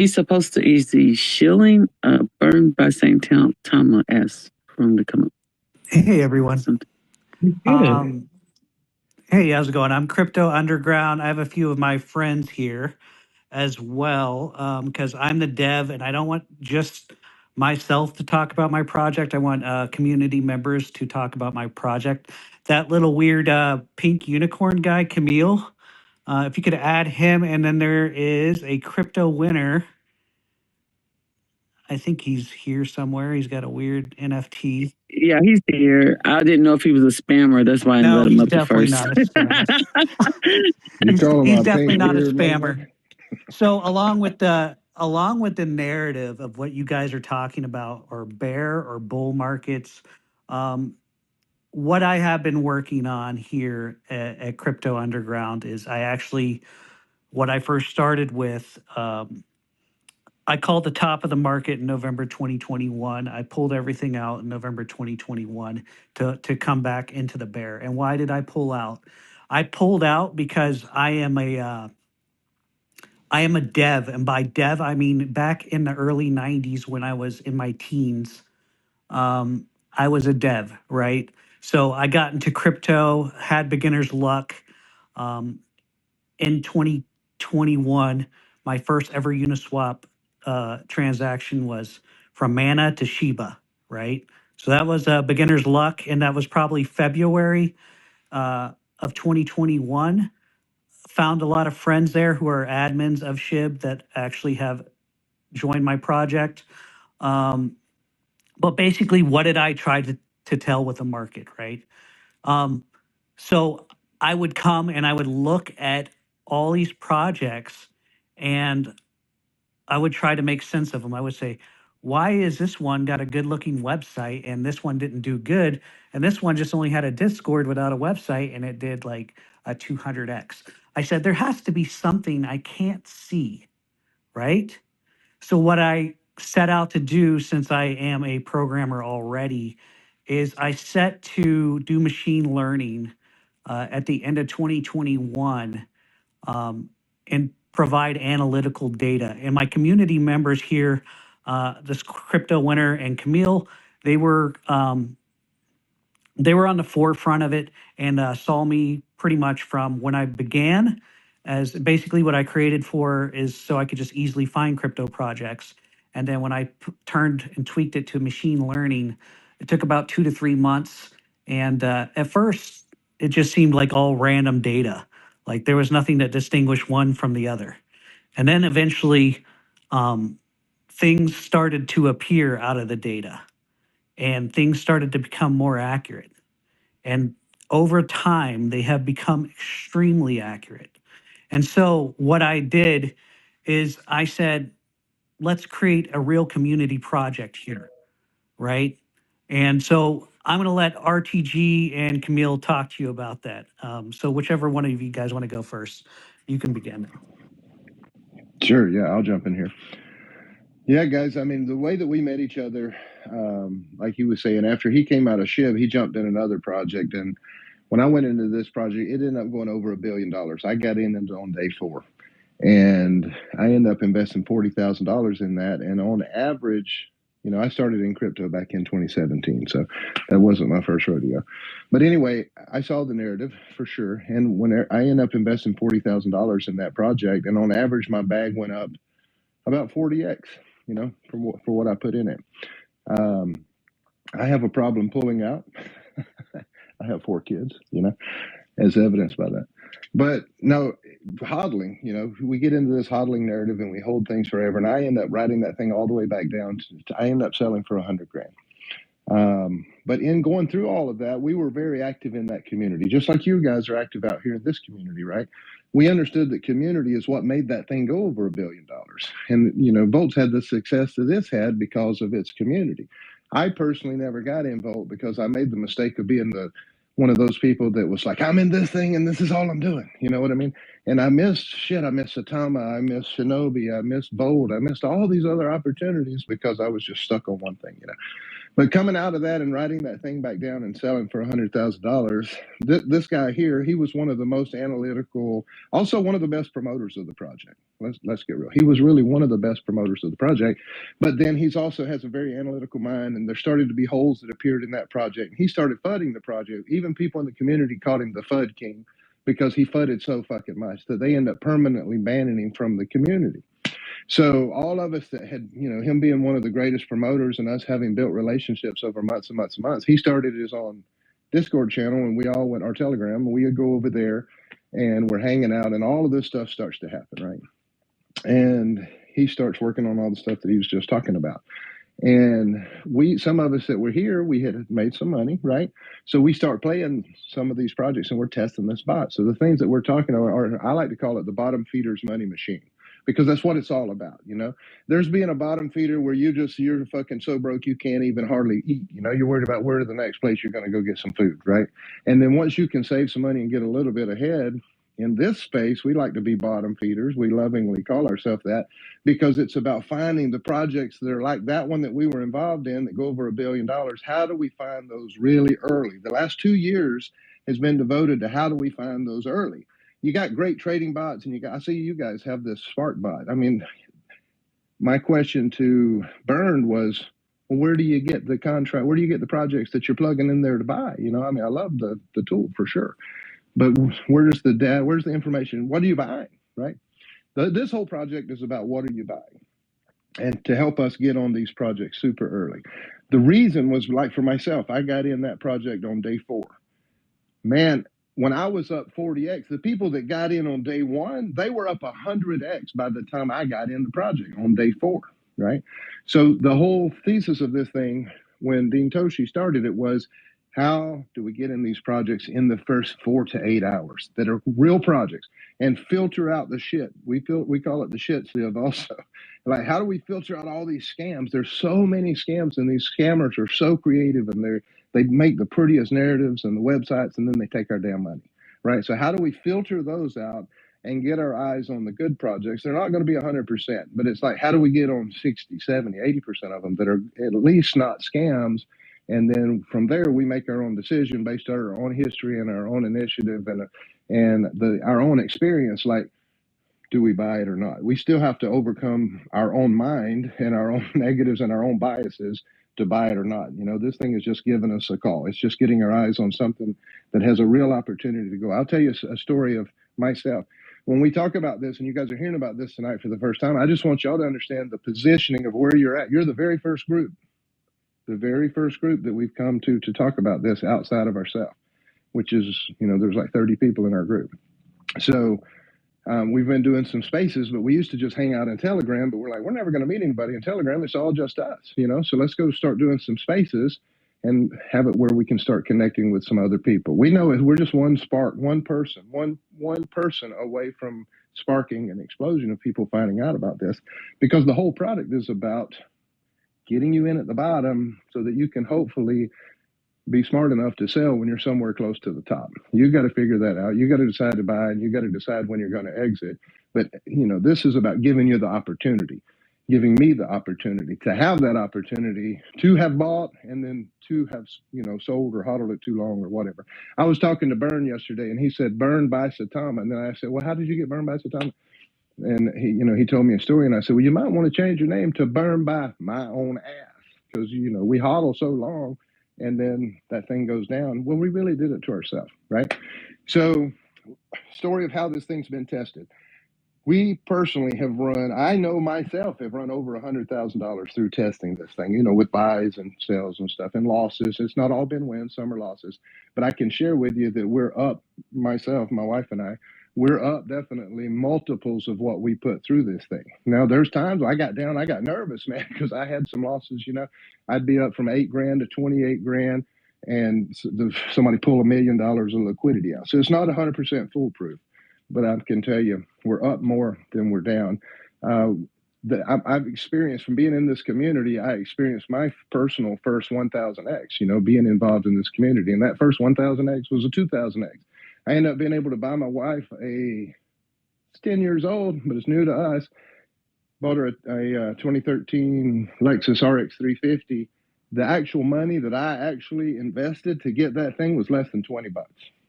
He's supposed to. He's the shilling burned by Saint Thomas S. from the come up. Hey everyone. Something. Hey, how's it going? I'm Crypto Underground. I have a few of my friends here as well because I'm the dev and I don't want just myself to talk about my project. I want community members to talk about my project. That little weird pink unicorn guy, Camille, if you could add him, and then there is a crypto winner. I think he's here somewhere. He's got a weird NFT. Yeah, he's here. I didn't know if he was a spammer. That's why I No, let him he's up at definitely first. not a spammer. You call him He's a definitely pink not a weird spammer. motherfucker? So along with the narrative of what you guys are talking about, or bear or bull markets, what I have been working on here at Crypto Underground is what I first started with. I called the top of the market in November 2021. I pulled everything out in November 2021 to come back into the bear. And why did I pull out? I pulled out because I am a dev, and by dev I mean back in the early '90s when I was in my teens. I was a dev, right? So I got into crypto, had beginner's luck. Um, in 2021, my first ever Uniswap transaction was from Mana to Shiba, right? So that was beginner's luck, and that was probably February of 2021. Found a lot of friends there who are admins of SHIB that actually have joined my project. Um, but basically, what did I try to tell with the market, right? Um, so I would come and I would look at all these projects and I would try to make sense of them. I would say, why is this one got a good looking website and this one didn't do good? And this one just only had a Discord without a website and it did like a 200x. I said, there has to be something I can't see, right? So what I set out to do, since I am a programmer already, is I set to do machine learning at the end of 2021 and provide analytical data. And my community members here, this crypto winner and Camille, they were um, they were on the forefront of it and saw me pretty much from when I began. As basically what I created for is so I could just easily find crypto projects. And then when I turned and tweaked it to machine learning, it took about 2 to 3 months. And at first, it just seemed like all random data. Like there was nothing that distinguished one from the other. And then eventually, um, things started to appear out of the data and things started to become more accurate. And over time, they have become extremely accurate. And so, what I did is I said, let's create a real community project here, right? And so, I'm going to let RTG and Camille talk to you about that. So, whichever one of you guys want to go first, you can begin. Sure, yeah, I'll jump in here. Yeah, guys, I mean, the way that we met each other, like he was saying, after he came out of SHIB, he jumped in another project. And when I went into this project, it ended up going over $1 billion. I got in on day 4. And I ended up investing $40,000 in that. And on average, I started in crypto back in 2017. So that wasn't my first rodeo. But anyway, I saw the narrative for sure. And when I ended up investing $40,000 in that project, and on average, my bag went up about 40x, for what I put in it. I have a problem pulling out. I have 4 kids, as evidenced by that. But no, hodling, we get into this hodling narrative and we hold things forever. And I end up writing that thing all the way back down I end up selling for $100,000. But in going through all of that, we were very active in that community, just like you guys are active out here in this community, right? We understood that community is what made that thing go over $1 billion. And, Volt's had the success that it's had because of its community. I personally never got in Volt because I made the mistake of being one of those people that was like, I'm in this thing and this is all I'm doing. You know what I mean? And I missed Satama, I missed Shinobi, I missed Volt, I missed all these other opportunities because I was just stuck on one thing, But coming out of that and writing that thing back down and selling for $100,000, this guy here, he was one of the most analytical, also one of the best promoters of the project. Let's get real. He was really one of the best promoters of the project, but then he's also has a very analytical mind, and there started to be holes that appeared in that project. He started fudding the project. Even people in the community called him the FUD King because he fudded so fucking much that they end up permanently banning him from the community. So all of us that had, him being one of the greatest promoters and us having built relationships over months and months and months, he started his own Discord channel, and we all went our Telegram, and we would go over there and we're hanging out, and all of this stuff starts to happen, right? And he starts working on all the stuff that he was just talking about. And some of us that were here, we had made some money, right? So we start playing some of these projects and we're testing the spot. So the things that we're talking about are, I like to call it the bottom feeder's money machine, because that's what it's all about. There's being a bottom feeder where you're fucking so broke you can't even hardly eat. You're worried about where to the next place you're going to go get some food, right? And then once you can save some money and get a little bit ahead, in this space, we like to be bottom feeders. We lovingly call ourselves that, because it's about finding the projects that are like that one that we were involved in that go over $1 billion. How do we find those really early? The last 2 years has been devoted to how do we find those early. You got great trading bots, and I see you guys have this Spark bot. I mean, my question to Bernd was, well, where do you get the contract? Where do you get the projects that you're plugging in there to buy? I love the tool for sure. But where's the information? What are you buying, right? This whole project is about what are you buying, and to help us get on these projects super early. The reason was, like, for myself, I got in that project on day 4. Man, when I was up 40x, the people that got in on day 1, they were up 100x by the time I got in the project on day 4, right? So the whole thesis of this thing, when Dean Toshi started it, was, how do we get in these projects in the first 4 to 8 hours that are real projects, and filter out the shit? We call it the shit sieve also. Like, how do we filter out all these scams? There's so many scams, and these scammers are so creative, and they make the prettiest narratives and the websites, and then they take our damn money, right? So how do we filter those out and get our eyes on the good projects? They're not going to be 100%, but it's like, how do we get on 60, 70, 80% of them that are at least not scams? And then from there, we make our own decision based on our own history and our own initiative and our own experience. Like, do we buy it or not? We still have to overcome our own mind and our own negatives and our own biases to buy it or not. This thing is just giving us a call. It's just getting our eyes on something that has a real opportunity to go. I'll tell you a story of myself. When we talk about this, and you guys are hearing about this tonight for the first time, I just want y'all to understand the positioning of where you're at. You're the very first group that we've come to talk about this outside of ourselves, which is, there's like 30 people in our group. So we've been doing some spaces, but we used to just hang out in Telegram, but we're like, we're never going to meet anybody in Telegram. It's all just us, so let's go start doing some spaces and have it where we can start connecting with some other people. We know we're just one spark, one person away from sparking an explosion of people finding out about this, because the whole product is about getting you in at the bottom so that you can hopefully be smart enough to sell when you're somewhere close to the top. You got to figure that out. You got to decide to buy, and you got to decide when you're going to exit. But, this is about giving you the opportunity, giving me the opportunity to have that opportunity to have bought, and then to have, sold or hodled it too long or whatever. I was talking to Bern yesterday, and he said, "Burned by Satama." And then I said, "Well, how did you get burned by Satama?" And he told me a story, and I said, "Well, you might want to change your name to Burn by My Own Ass, because we hodl so long, and then that thing goes down." Well, we really did it to ourselves, right? So, story of how this thing's been tested. We personally have I know myself, have run over $100,000 through testing this thing, with buys and sales and stuff, and losses. It's not all been wins, some are losses. But I can share with you that we're up, myself, my wife and I, we're up definitely multiples of what we put through this thing. Now, there's times I got nervous, man, because I had some losses. I'd be up from $8,000 to 28,000, and somebody pull $1 million of liquidity out. So it's not 100% foolproof, but I can tell you we're up more than we're down. I've experienced, from being in this community, I experienced my personal first 1,000x, being involved in this community. And that first 1,000x was a 2,000x. I ended up being able to buy my wife it's 10 years old, but it's new to us. Bought her a 2013 Lexus RX 350 the actual money that I actually invested to get that thing was less than $20.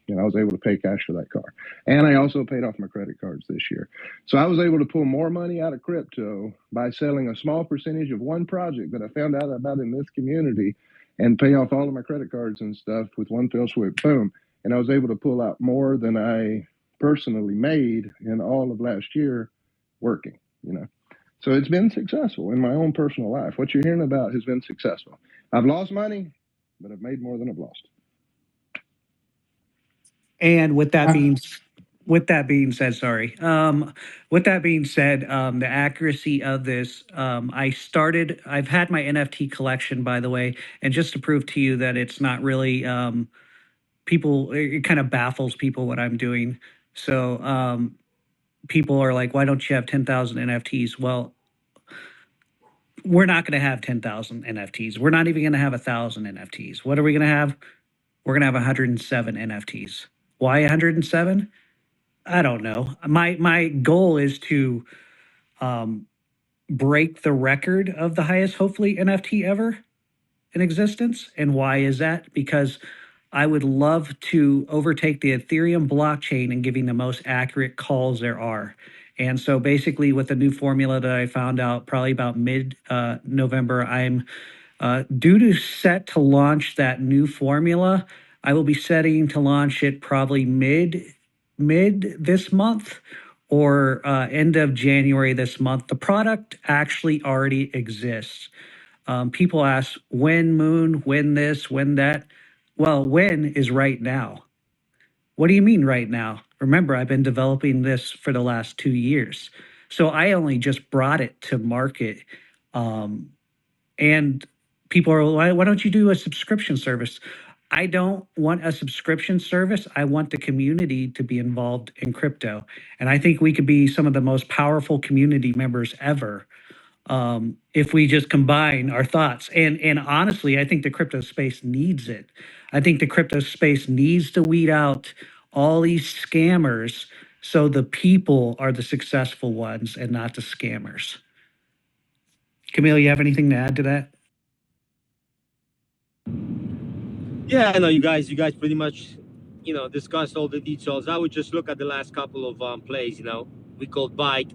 And I was able to pay cash for that car. And I also paid off my credit cards this year. So I was able to pull more money out of crypto by selling a small percentage of one project that I found out about in this community and pay off all of my credit cards and stuff with one fell swoop. Boom. And I was able to pull out more than I personally made in all of last year working, you know. So it's been successful in my own personal life. What you're hearing about has been successful. I've lost money, but I've made more than I've lost. And with that being said, sorry. With that being said, the accuracy of this, I've had my NFT collection, by the way, and just to prove to you that it's not really people, it kind of baffles people what I'm doing. So people are like, why don't you have 10,000 NFTs? Well, we're not going to have 10,000 NFTs. We're not even going to have 1,000 NFTs. What are we going to have? We're going to have 107 NFTs. Why 107? I don't know. My goal is to break the record of the highest, hopefully, NFT ever in existence. And why is that? Because I would love to overtake the Ethereum blockchain in giving the most accurate calls there are. And so basically, with the new formula that I found out probably about mid November, I'm due to set to launch that new formula. I will be setting to launch it probably mid this month or end of January this month. The product actually already exists. People ask when Moon, when this, when that. Well, when is right now. What do you mean right now? Remember, I've been developing this for the last 2 years. So I only just brought it to market. And people are, why don't you do a subscription service? I don't want a subscription service. I want the community to be involved in crypto. And I think we could be some of the most powerful community members ever if we just combine our thoughts. And honestly, I think the crypto space needs it. I think the crypto space needs to weed out all these scammers so the people are the successful ones and not the scammers. Camille, you have anything to add to that? Yeah, I know you guys pretty much, discussed all the details. I would just look at the last couple of plays. We called Byte.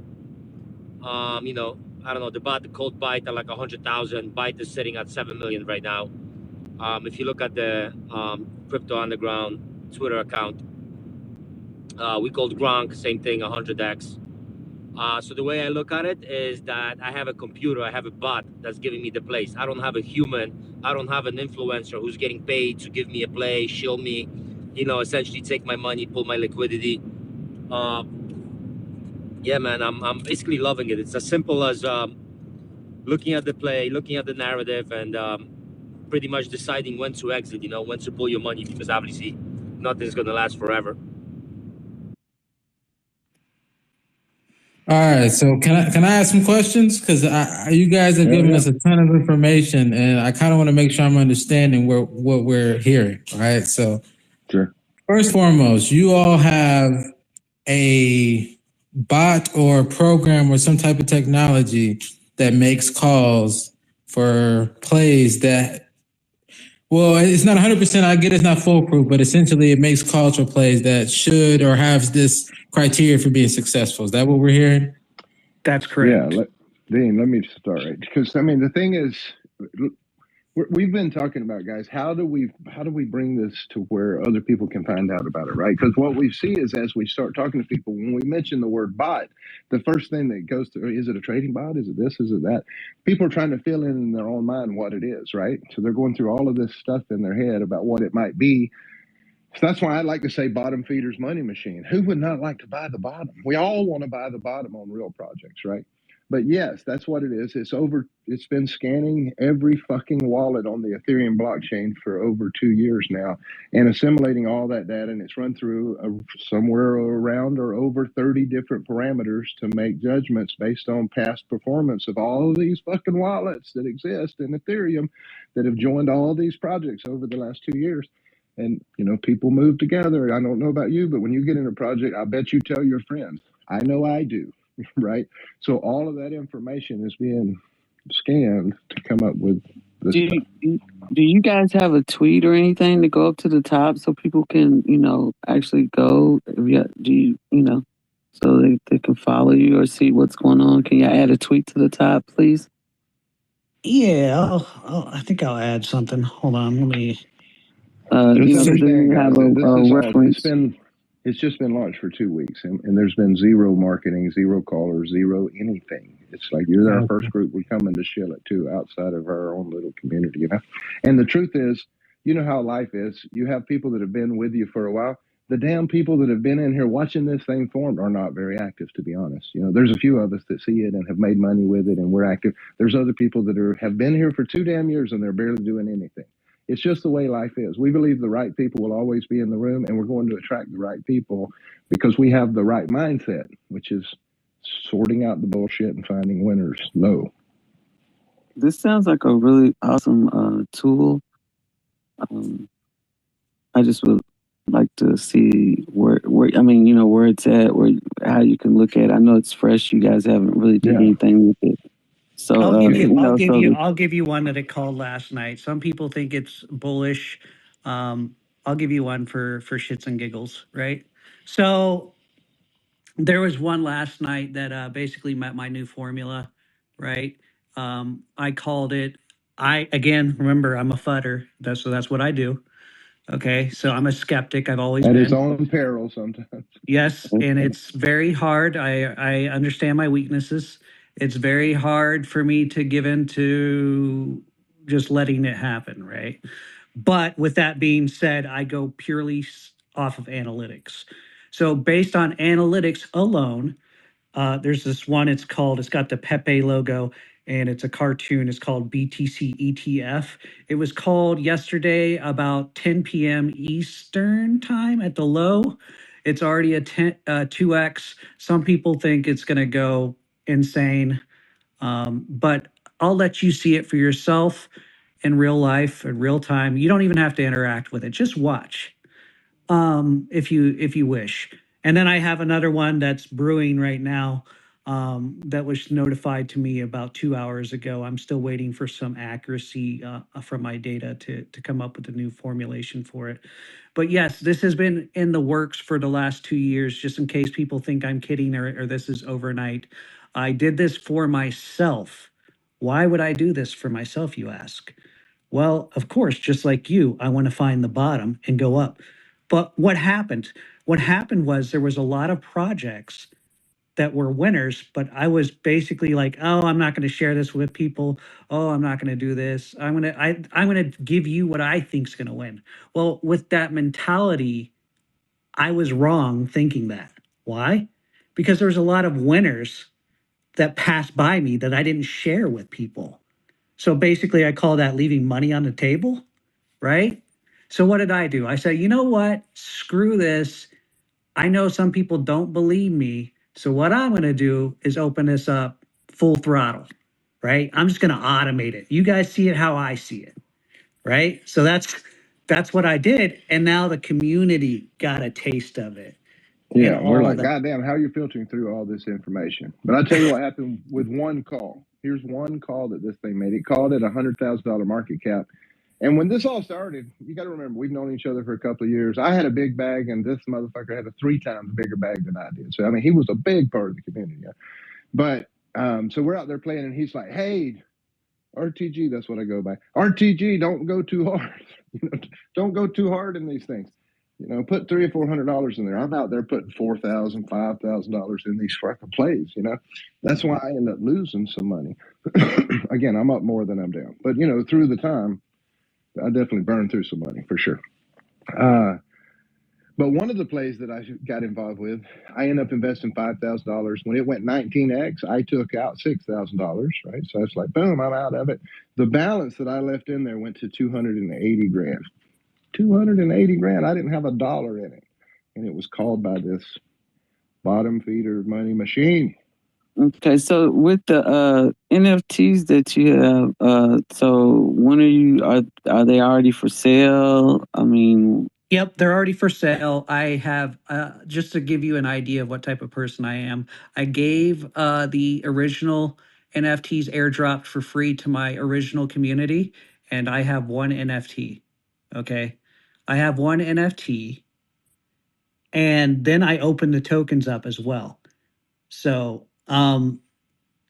I don't know, the bot called Byte at like 100,000. Byte is sitting at 7 million right now. If you look at the Crypto Underground Twitter account, we called Gronk, same thing, 100x. So the way I look at it is that I have a computer, I have a bot that's giving me the plays. I don't have a human, I don't have an influencer who's getting paid to give me a play, shill me, essentially take my money, pull my liquidity. Yeah, man, I'm basically loving it. It's as simple as looking at the play, looking at the narrative, and pretty much deciding when to exit, when to pull your money, because obviously nothing's going to last forever. All right, so can I ask some questions? Because you guys have given us a ton of information, and I kind of want to make sure I'm understanding what we're hearing. All right, so Sure. First and foremost, you all have a bot or a program or some type of technology that makes calls for plays that, well, it's not 100%. I get it's not foolproof, but essentially it makes calls for plays that should or have this criteria for being successful. Is that what we're hearing? That's correct. Yeah, Dean, let me start, right? Because I mean, the thing is, we've been talking about, guys, how do we bring this to where other people can find out about it, right? Because what we see is, as we start talking to people, when we mention the word bot, the first thing that goes to, is it a trading bot? Is it this? Is it that? People are trying to fill in their own mind what it is, right? So they're going through all of this stuff in their head about what it might be. So that's why I like to say bottom feeder's money machine. Who would not like to buy the bottom? We all want to buy the bottom on real projects, right? But yes, that's what it is. It's been scanning every fucking wallet on the Ethereum blockchain for over 2 years now and assimilating all that data. And it's run through somewhere around or over 30 different parameters to make judgments based on past performance of all of these fucking wallets that exist in Ethereum that have joined all these projects over the last 2 years. And, people move together. I don't know about you, but when you get in a project, I bet you tell your friends. I know I do, right? So all of that information is being scanned to come up with this Do time. do you guys have a tweet or anything to go up to the top so people can, actually go? Do you, so they can follow you or see what's going on? Can you add a tweet to the top, please? Yeah, I think I'll add something. Hold on, let me. Just Because then understand, you have guys, that this a is all. reference. It's just been launched for 2 weeks, and there's been zero marketing, zero callers, zero anything. It's like you're our first group we're coming to shill it to outside of our own little community, you know. And the truth is, you know how life is. You have people that have been with you for a while. The damn people that have been in here watching this thing formed are not very active, to be honest. You know, there's a few of us that see it and have made money with it, and we're active. There's other people that have been here for 2 damn years and they're barely doing anything. It's just the way life is. We believe the right people will always be in the room, and we're going to attract the right people because we have the right mindset, which is sorting out the bullshit and finding winners. No. This sounds like a really awesome tool. Um, I just would like to see where where it's at, where how you can look at it. I know it's fresh. You guys haven't really did Yeah. anything with it. So I'll give you. so I'll give you one that it called last night. Some people think it's bullish. I'll give you one for shits and giggles, right? So there was one last night that basically met my new formula, right? I called it. I again remember I'm a futter. That's what I do. Okay, so I'm a skeptic. I've always At its been. own peril sometimes. Yes, and it's very hard. I understand my weaknesses. It's very hard for me to give in to just letting it happen, right? But with that being said, I go purely off of analytics. So based on analytics alone, there's this one. It's got the Pepe logo and it's a cartoon. It's called BTC ETF. It was called yesterday about 10 p.m. Eastern time at the low. It's already a 2x. Some people think it's going to go insane, but I'll let you see it for yourself in real life, in real time. You don't even have to interact with it. Just watch, if you wish. And then I have another one that's brewing right now, that was notified to me about 2 hours ago. I'm still waiting for some accuracy from my data to come up with a new formulation for it. But yes, this has been in the works for the last 2 years, just in case people think I'm kidding or this is overnight. I did this for myself. Why would I do this for myself, you ask? Well, of course, just like you, I want to find the bottom and go up. But what happened? What happened was there was a lot of projects that were winners, but I was basically like, "Oh, I'm not going to share this with people. Oh, I'm not going to do this. I'm going to give you what I think's going to win." Well, with that mentality, I was wrong thinking that. Why? Because there was a lot of winners that passed by me that I didn't share with people. So basically, I call that leaving money on the table, right? So what did I do? I said, you know what? Screw this. I know some people don't believe me. So what I'm going to do is open this up full throttle, right? I'm just going to automate it. You guys see it how I see it, right? So that's what I did, and now the community got a taste of it, and Yeah, we're all like, the. God damn, how are you filtering through all this information? But I'll tell you what happened with one call. Here's one call that this thing made. It called it $100,000 market cap. And when this all started, you got to remember, we've known each other for a couple of years. I had a big bag, and this motherfucker had a 3 times bigger bag than I did. So, I mean, he was a big part of the community. Yeah. But so we're out there playing, and he's like, hey, RTG, that's what I go by. RTG, don't go too hard. Don't go too hard in these things. Put $300 or $400 in there. I'm out there putting $4,000, $5,000 in these fucking plays. That's why I end up losing some money. Again, I'm up more than I'm down. But through the time, I definitely burned through some money for sure. But one of the plays that I got involved with, I ended up investing $5,000. When it went 19x, I took out $6,000. Right, so it's like boom, I'm out of it. The balance that I left in there went to 280 grand. 280 grand. I didn't have a dollar in it, and it was called by this bottom feeder money machine. Okay, so with the NFTs that you have, so when are they already for sale? I mean, Yep, they're already for sale. I have, just to give you an idea of what type of person I am, I gave the original NFTs airdropped for free to my original community. and I have one NFT. Okay. I have one NFT, and then I open the tokens up as well. So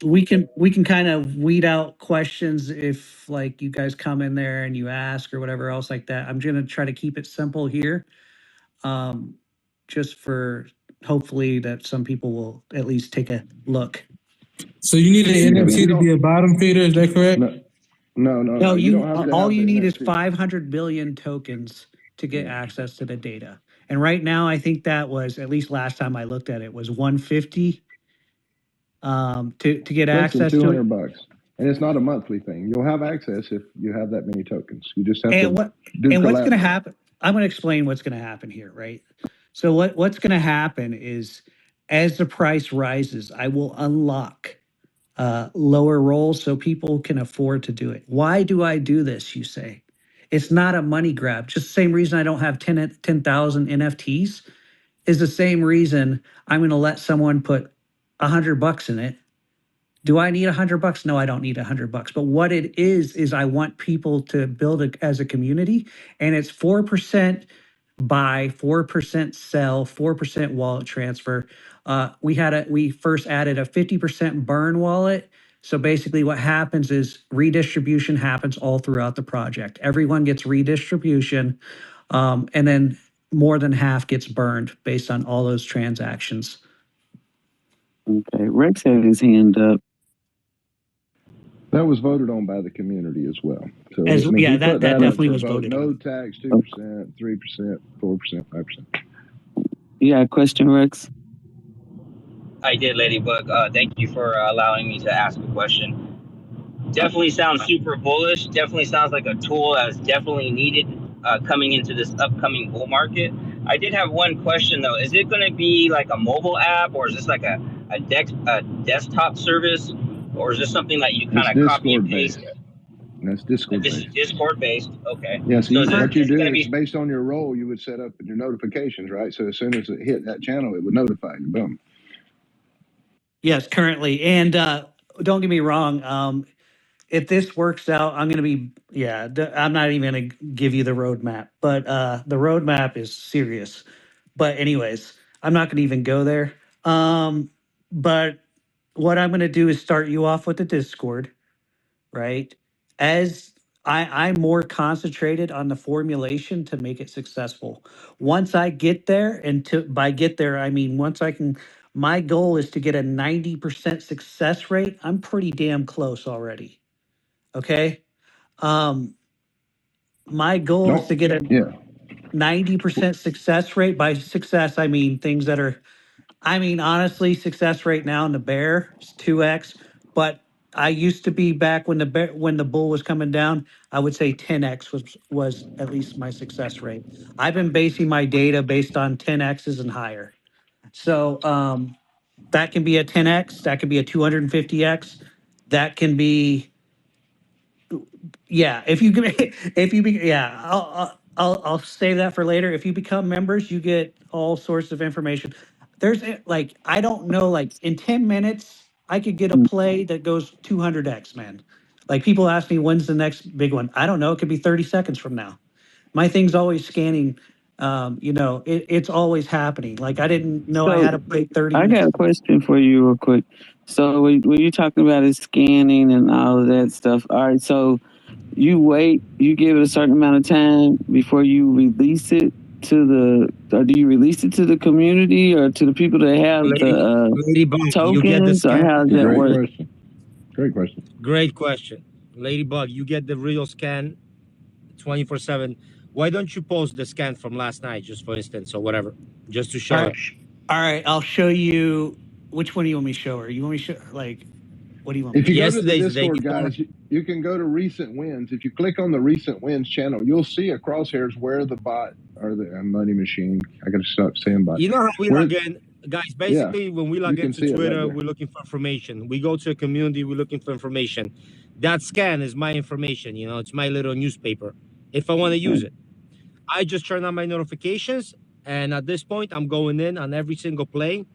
we can kind of weed out questions if like you guys come in there and you ask or whatever else like that. I'm gonna try to keep it simple here. Um just for hopefully that some people will at least take a look. So you need an Yeah, NFT you to be don't. a bottom feeder, is that correct? No. No, You don't you have to all have the you need is NFT. 500 billion tokens to get Yeah, access to the data. And right now I think that was, at least last time I looked at it, was 150 to get less than access to it. $200, and it's not a monthly thing. You'll have access if you have that many tokens. You just have And to what do and what's going to collateral. happen? I'm going to explain what's going to happen here, right? So what's going to happen is as the price rises, I will unlock lower rolls so people can afford to do it. Why do I do this? You say it's not a money grab. Just the same reason I don't have 10,000 NFTs is the same reason I'm going to let someone put $100 in it. Do I need $100? No, I don't need $100. But what it is I want people to build as a community, and it's 4% buy, 4% sell, 4% wallet transfer. We first added a 50% burn wallet. So basically, what happens is redistribution happens all throughout the project. Everyone gets redistribution, and then more than half gets burned based on all those transactions. Okay, Rex had his hand up. That was voted on by the community as well. So As I mean, yeah, he that put that that up definitely for a was vote. voted No on. tax, 2%, 3%, 4%, 5%. You got a question, Rex? I did, Ladybug. Thank you for allowing me to ask a question. Definitely sounds super bullish. Definitely sounds like a tool that's definitely needed coming into this upcoming bull market. I did have one question though. Is it going to be like a mobile app, or is this like a desktop service, or is this something that you It's kind of copy and Discord paste? based. That's Discord This is based. Discord based. Okay. Yeah, so So is what you it do going to is be? based on your role, you would set up your notifications, right? So as soon as it hit that channel, it would notify you. Boom. Yes, currently. And don't get me wrong. If this works out, I'm going to be, I'm not even going to give you the roadmap, but the roadmap is serious. But, anyways, I'm not going to even go there. But what I'm going to do is start you off with the Discord, right? As I'm more concentrated on the formulation to make it successful. Once I get there, and by get there, I mean once I can, my goal is to get a 90% success rate. I'm pretty damn close already. Okay. Um, my goal is to Don't. get a Yeah. 90% success rate. By success, I mean things that are, I mean, honestly, success rate now in the bear is 2x. But I used to be back when when the bull was coming down, I would say 10x was at least my success rate. I've been basing my data based on 10x's and higher. So that can be a 10x, that can be a 250x, that can be, yeah, if you if you be, yeah, I'll save that for later. If you become members, you get all sorts of information. There's like, I don't know, like in 10 minutes I could get a play that goes 200x, man. Like people ask me when's the next big one. I don't know, it could be 30 seconds from now. My thing's always scanning. It's always happening. Like I didn't know I So had to play 30 I got minutes. a question for you, real quick. So when you're talking about is scanning and all of that stuff, all right. So you wait, you give it a certain amount of time before you release it to or do you release it to the community or to the people that have the Ladybug, you get the tokens, or scan. how does that Great work? question. Great question. Great question. Ladybug, you get the real scan 24/7. Why don't you post the scan from last night, just for instance, or whatever, just to All show right, it? all right. I'll show you. Which one do you want me to show her? You want me to show like? What do you want me If to you show? go to the Yesterday's, the day Discord, before. guys, you can go to recent wins. If you click on the recent wins channel, you'll see a crosshairs where the bot or the money machine. I got to stop saying bot. You know how we Where? log in, guys? Yeah, Basically, when we you log can into see it right Twitter, there. we're looking for information. We go to a community, we're looking for information. That scan is my information. It's my little newspaper. If I want to use it, I just turn on my notifications, and at this point, I'm going in on every single play.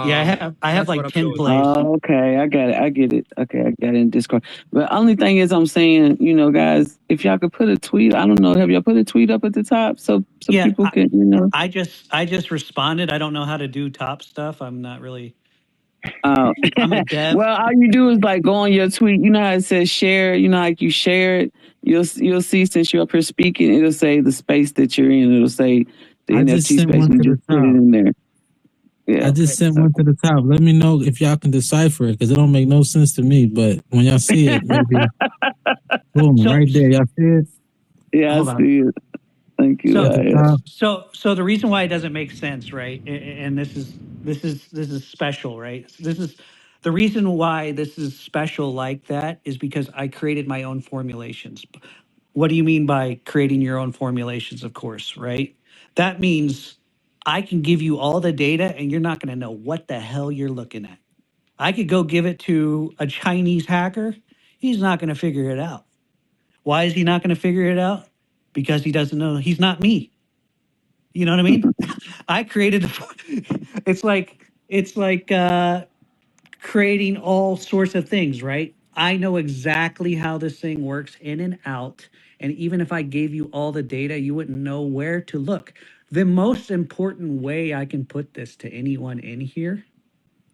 Yeah, I have That's what like I'm 10 showing. plays. Oh, okay, I got it. I get it. Okay, I got it in Discord. But only thing is, I'm saying, guys, if y'all could put a tweet, I don't know, have y'all put a tweet up at the top so Yeah, people can. I just responded. I don't know how to do top stuff. I'm not really. Uh, I'm a dev. well, all you do is like go on your tweet. You know how it says share. You know, like you share it. You'll see since you're up here speaking, it'll say the space that you're in. It'll say the I just NFT sent space. one You to the just put it top. in there. I Yeah. just Okay. sent one to the top. Let me know if y'all can decipher it because it don't make no sense to me. But when y'all see it, maybe boom, So right there. Y'all see it Yeah, I hold on. see it. Thank you. at So the Yeah. top? so the reason why it doesn't make sense, right? And this is special, right? This is the reason why this is special like that is because I created my own formulations. What do you mean by creating your own formulations? Of course, right? That means I can give you all the data and you're not going to know what the hell you're looking at. I could go give it to a Chinese hacker. He's not going to figure it out. Why is he not going to figure it out? Because he doesn't know. He's not me. You know what I mean? I created. It's like creating all sorts of things, right? I know exactly how this thing works in and out, and even if I gave you all the data, you wouldn't know where to look. The most important way I can put this to anyone in here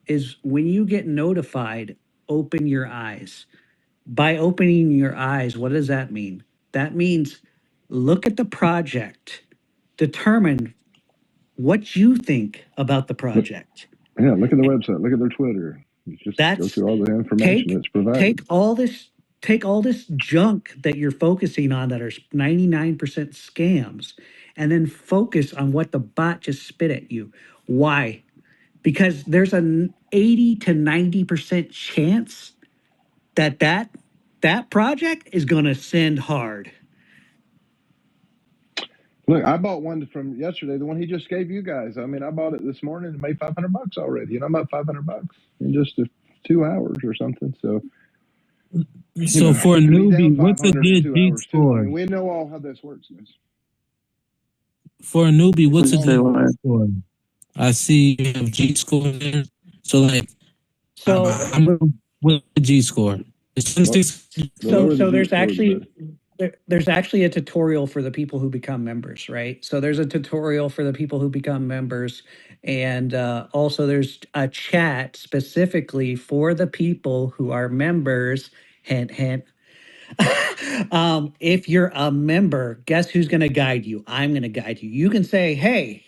is when you get notified, open your eyes. By opening your eyes, what does that mean? That means look at the project, determine what you think about the Look, project. yeah, look at the website. Look at their Twitter. You just go That's through all the information take that's provided. take all this take all this junk that you're focusing on that are 99% scams and then focus on what the bot just spit at you. Why? Because there's an 80 to 90% chance that that project is going to send hard. Look, I bought one from yesterday, the one he just gave you guys. I mean, I bought it this morning and made $500 already. I'm up $500 in just 2 hours or something. So, So for a you can be down newbie, what's a 500 in good two G hours too. I score? mean, we know all how this works. For a newbie, What what's a you say, good Lauren? G score? I see you have G score there. So like, So I'm with the G score. It's Well, 26. the lower the G there's score, the better. there's actually a tutorial for the people who become members, right? So there's a tutorial for the people who become members, and also there's a chat specifically for the people who are members. Hint, hint. If you're a member, guess who's going to guide you? I'm going to guide you. You can say, "Hey,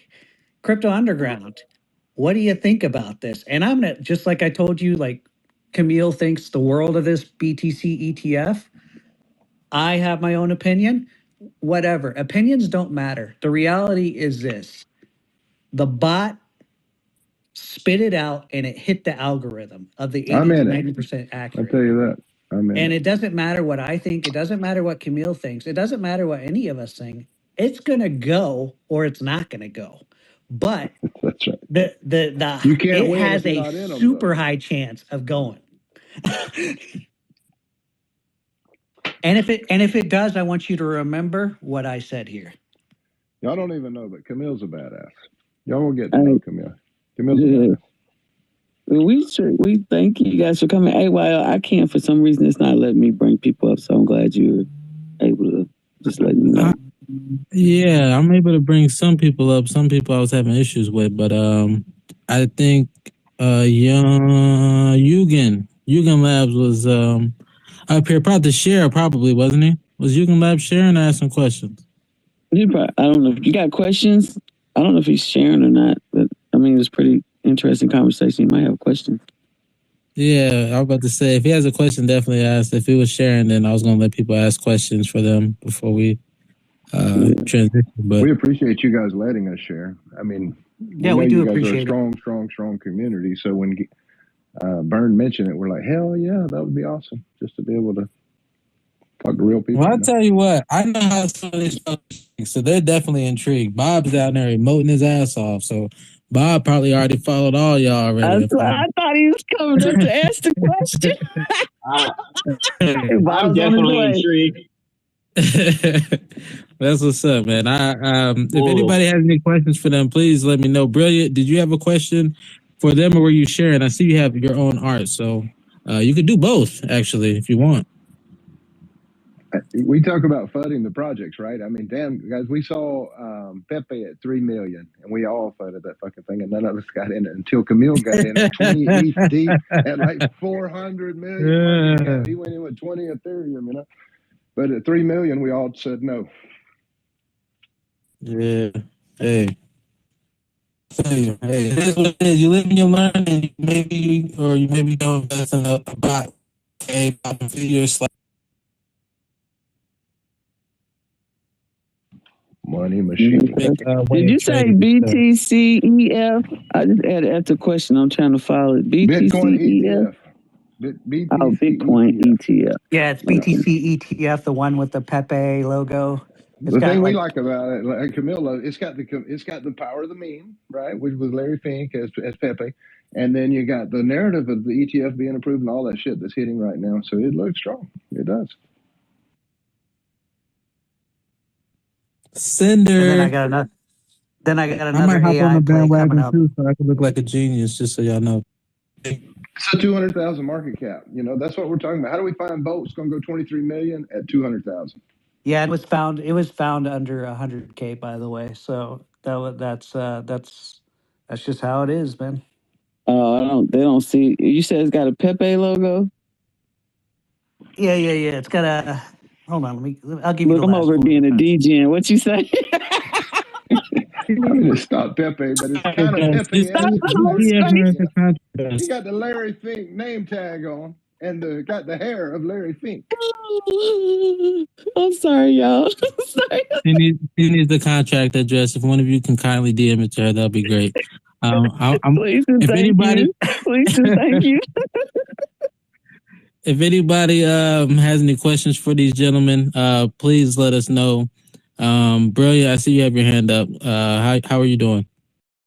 Crypto Underground, what do you think about this?" And I'm gonna just like I told you, like Camille thinks the world of this BTC ETF. I have my own opinion. Whatever. Opinions don't matter. The reality is this: the bot spit it out and it hit the algorithm of the I'm 80 to in it. 90% I accurate. tell you that. I'm in And it. it doesn't matter what I think. It doesn't matter what Camille thinks. It doesn't matter what any of us think. It's gonna go or it's not gonna go. But That's right. the You can't it win if has you're a not in them, though. super high chance of going. And if it does, I want you to remember what I said here. Y'all don't even know, but Camille's a badass. Y'all will get to know Hey, Camille. Camille's a yeah. badass. We thank you guys for coming. Hey, well, I can't for some reason it's not letting me bring people up, so I'm glad you're able to just let me know. Yeah, I'm able to bring some people up. Some people I was having issues with, but I think young Yugen Labs was up here. Probably share, probably wasn't he? Was Yugen Labs sharing? I asked some questions. I don't know if you got questions. I don't know if he's sharing or not, but I mean, it was pretty interesting conversation. You might have questions. Yeah, I was about to say if he has a question, definitely ask. If he was sharing, then I was gonna let people ask questions for them before we transition. But We appreciate you guys letting us share. I mean, we Yeah, know we do you guys are a appreciate it. strong community. So when Bern mentioned it, we're like, hell yeah, that would be awesome just to be able to talk to real people. well, I'll tell you what, I know how some of these folks think, so they're definitely intrigued. Bob's down there emoting his ass off, so Bob probably already followed all y'all already. I thought he was coming up to ask the question. I, Hey, I'm Bob's on his definitely way. intrigued. That's what's up, man. If Cool. anybody has any questions for them, please let me know. Brilliant. Did you have a question for them, or were you sharing? I see you have your own art, so you could do both actually if you want. We talk about funding the projects, right? I mean, damn, guys, we saw Pepe at 3 million, and we all funded that fucking thing, and none of us got in it until Camille got in at 20 ETH deep at like 400 million market cap. He went in with 20 Ethereum, you know. But at 3 million, we all said no. Yeah. Hey, it is what it is. You live and you learn, and you maybe don't invest in a bot. Okay, bot videos like Money machine. Did you say BTCEF? I just asked a question. I'm trying to follow it. Bitcoin BTCEF? ETF. Oh, Bitcoin ETF. Yeah, it's BTC ETF, the one with the Pepe logo. It's The got thing we like about it, like Camilo, it's got the power of the meme, right? Which was Larry Fink as Pepe, and then you got the narrative of the ETF being approved and all that shit that's hitting right now. So it looks strong. It does. Sender. And then I got another. Then I got I might another hop on AI the play coming bandwagon up. too, so I can look like a genius. Just so y'all know. It's a 200,000 market cap. You know, that's what we're talking about. How do we find Volt's going to go 23 million at 200,000? Yeah, it was found under 100K, by the way. So that's just how it is, man. They don't see. You said it's got a Pepe logo. Yeah. It's got a. Hold on, I'll give you the Look, I'm last over quote. being a DGen. What you say? I mean, it's not Pepe, but it's kind of Pepe. He got the Larry Fink name tag on and got the hair of Larry Fink. I'm sorry, y'all. Sorry. He needs the contract address. If one of you can kindly DM it to her, that'd be great. Please and if thank anybody, you. Please and thank you. If anybody has any questions for these gentlemen, please let us know. Brilliant, I see you have your hand up. How are you doing?